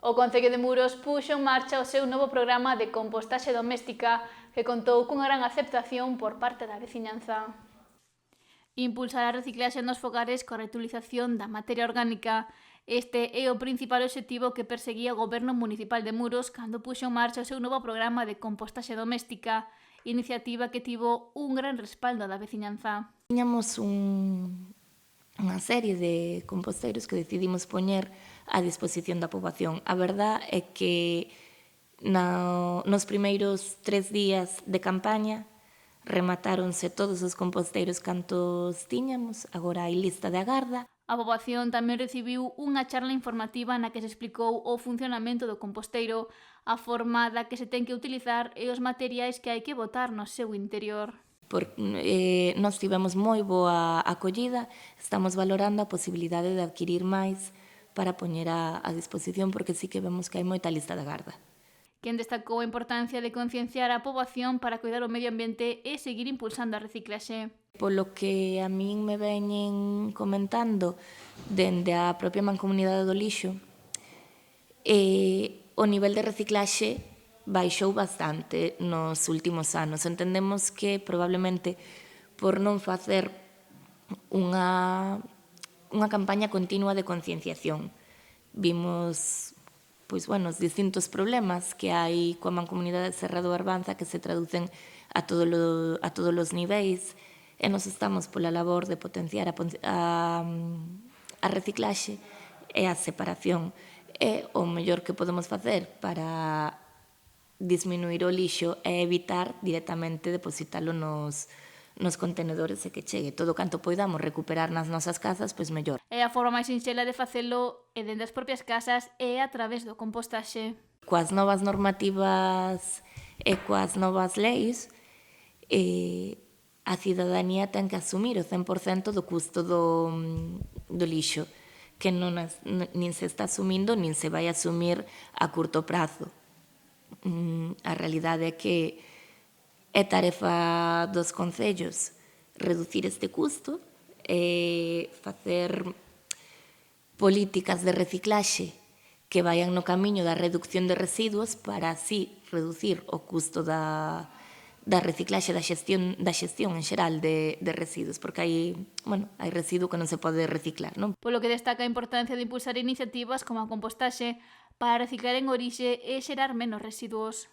O Concello de Muros puxo en marcha o seu novo programa de compostaxe doméstica que contou cunha gran aceptación por parte da veciñanza. Impulsar a reciclaxe nos fogares coa reutilización da materia orgánica. Este é o principal obxectivo que perseguía o Goberno Municipal de Muros cando puxo en marcha o seu novo programa de compostaxe doméstica, iniciativa que tivo un gran respaldo da veciñanza. Tiñamos unha serie de composteiros que decidimos poñer a disposición da poboación. A verdad é que nos primeiros 3 días de campaña rematáronse todos os composteiros cantos tiñamos, agora hai lista de agarda. A poboación tamén recibiu unha charla informativa na que se explicou o funcionamento do composteiro, a forma da que se ten que utilizar e os materiais que hai que botar no seu interior. Nós tivemos moi boa acollida, estamos valorando a posibilidade de adquirir máis para poñer a disposición porque sí que vemos que hai moita lista de agarda. Quen destacou a importancia de concienciar a poboación para cuidar o medio ambiente e seguir impulsando a reciclaxe. Polo que a min me veñen comentando dende a propia Mancomunidade do Lixo, o nivel de reciclaxe baixou bastante nos últimos anos. Entendemos que probablemente por non facer unha campaña continua de concienciación. Vimos os distintos problemas que hai coa Mancomunidade de Serra do Barbanza que se traducen a todos os niveis e nos estamos pola labor de potenciar a reciclaxe e a separación. E o mellor que podemos facer para disminuir o lixo é evitar directamente depositalo nos contenedores e que chegue todo canto poidamos recuperar nas nosas casas, pois mellor. E a forma máis sinxela de facelo é dende as propias casas e a través do compostaxe. Coas novas normativas e coas novas leis, a cidadanía ten que asumir o 100% do custo do lixo, que nin se está asumindo nin se vai asumir a curto prazo. A realidade é que é tarefa dos concellos reducir este custo e facer políticas de reciclaxe que vayan no camiño da reducción de residuos para así reducir o custo da reciclaxe, da xestión en xeral de residuos, porque hai residuo que non se pode reciclar, non? Polo que destaca a importancia de impulsar iniciativas como a compostaxe para reciclar en orixe e xerar menos residuos.